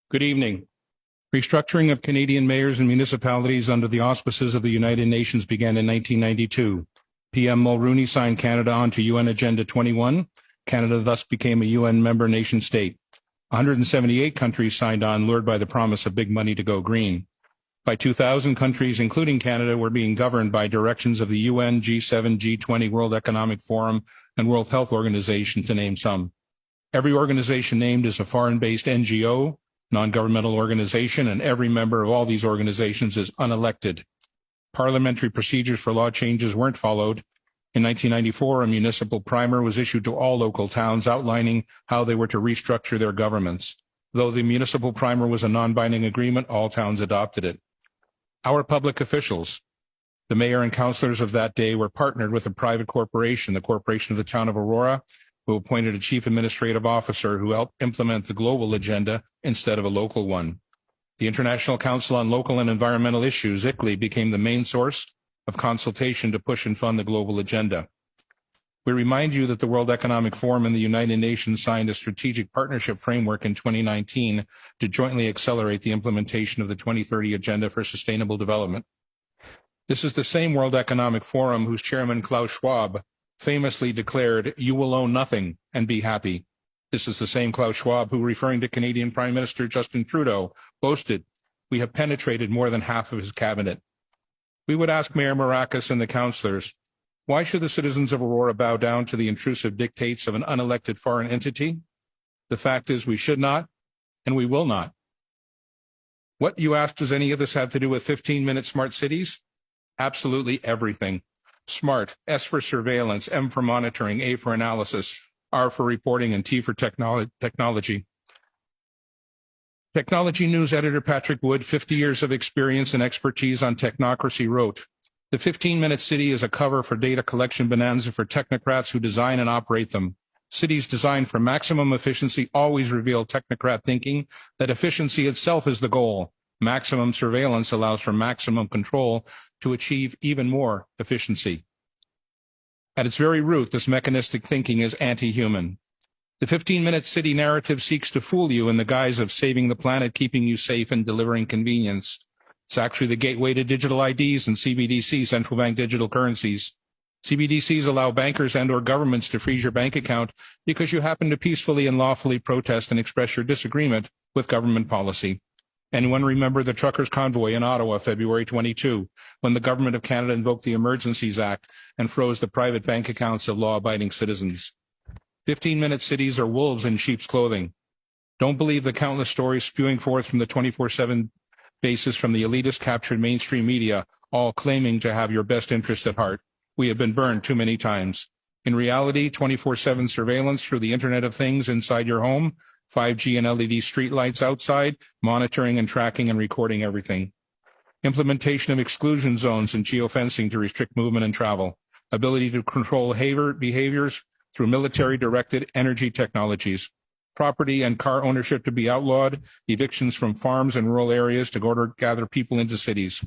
Good evening. Restructuring of Canadian mayors and municipalities under the auspices of the United Nations began in 1992. PM Mulrooney signed Canada onto UN Agenda 21. Canada thus became a UN member nation state. 178 countries signed on, lured by the promise of big money to go green. By 2000, countries, including Canada, were being governed by directions of the UN, G7, G20, World Economic Forum, and World Health Organization, to name some. Every organization named is a foreign-based NGO, non-governmental organization, and every member of all these organizations is unelected. Parliamentary procedures for law changes weren't followed. In 1994, a municipal primer was issued to all local towns outlining how they were to restructure their governments. Though the municipal primer was a non-binding agreement, all towns adopted it. Our public officials, the mayor and councillors of that day, were partnered with a private corporation, the Corporation of the Town of Aurora, who appointed a chief administrative officer who helped implement the global agenda instead of a local one. The International Council on Local and Environmental Issues, ICLEI, became the main source of consultation to push and fund the global agenda. We remind you that the World Economic Forum and the United Nations signed a strategic partnership framework in 2019 to jointly accelerate the implementation of the 2030 Agenda for Sustainable Development. This is the same World Economic Forum whose chairman, Klaus Schwab, famously declared, "You will own nothing and be happy." This is the same Klaus Schwab who, referring to Canadian Prime Minister Justin Trudeau, boasted, "We have penetrated more than half of his cabinet." We would ask Mayor Maracas and the councillors, why should the citizens of Aurora bow down to the intrusive dictates of an unelected foreign entity? The fact is we should not, and we will not. What, you ask, does any of this have to do with 15-minute smart cities? Absolutely everything. SMART, S for surveillance, M for monitoring, A for analysis, R for reporting, and T for technology. Technology News editor Patrick Wood, 50 years of experience and expertise on technocracy, wrote, "The 15-minute city is a cover for data collection bonanza for technocrats who design and operate them. Cities designed for maximum efficiency always reveal technocrat thinking that efficiency itself is the goal. Maximum surveillance allows for maximum control to achieve even more efficiency." At its very root, this mechanistic thinking is anti-human. The 15-minute city narrative seeks to fool you in the guise of saving the planet, keeping you safe, and delivering convenience. It's actually the gateway to digital IDs and CBDCs, central bank digital currencies. CBDCs allow bankers and/or governments to freeze your bank account because you happen to peacefully and lawfully protest and express your disagreement with government policy. Anyone remember the truckers' convoy in Ottawa, February 22, when the Government of Canada invoked the Emergencies Act and froze the private bank accounts of law-abiding citizens? 15-minute cities are wolves in sheep's clothing. Don't believe the countless stories spewing forth from the 24/7 basis from the elitist captured mainstream media, all claiming to have your best interest at heart. We have been burned too many times. In reality, 24/7 surveillance through the Internet of Things inside your home, 5G and LED streetlights outside, monitoring and tracking and recording everything. Implementation of exclusion zones and geofencing to restrict movement and travel. Ability to control behaviors through military-directed energy technologies. Property and car ownership to be outlawed. Evictions from farms and rural areas to gather people into cities.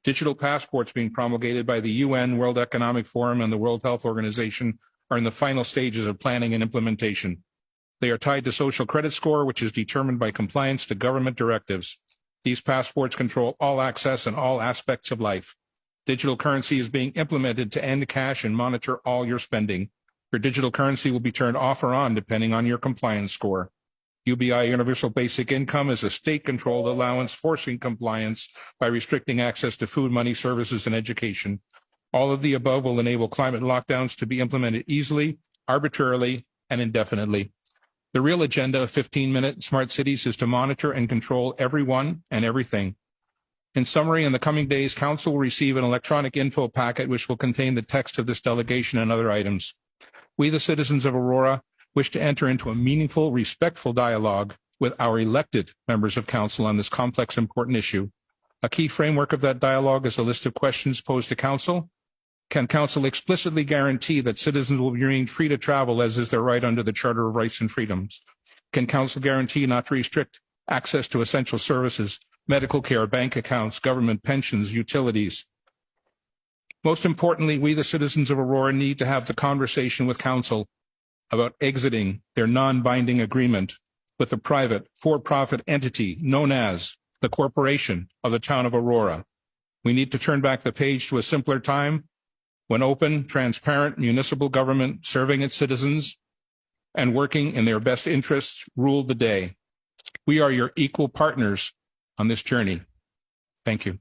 Digital passports being promulgated by the UN, World Economic Forum, and the World Health Organization are in the final stages of planning and implementation. They are tied to social credit score, which is determined by compliance to government directives. These passports control all access and all aspects of life. Digital currency is being implemented to end cash and monitor all your spending. Your digital currency will be turned off or on depending on your compliance score. UBI Universal Basic Income is a state-controlled allowance forcing compliance by restricting access to food, money, services, and education. All of the above will enable climate lockdowns to be implemented easily, arbitrarily, and indefinitely. The real agenda of 15-minute smart cities is to monitor and control everyone and everything. In summary, in the coming days, Council will receive an electronic info packet which will contain the text of this delegation and other items. We, the citizens of Aurora, wish to enter into a meaningful, respectful dialogue with our elected members of Council on this complex, important issue. A key framework of that dialogue is a list of questions posed to Council. Can Council explicitly guarantee that citizens will be remain free to travel as is their right under the Charter of Rights and Freedoms? Can Council guarantee not to restrict access to essential services, medical care, bank accounts, government pensions, utilities? Most importantly, we, the citizens of Aurora, need to have the conversation with Council about exiting their non-binding agreement with the private for-profit entity known as the Corporation of the Town of Aurora. We need to turn back the page to a simpler time when open, transparent municipal government serving its citizens and working in their best interests ruled the day. We are your equal partners on this journey. Thank you.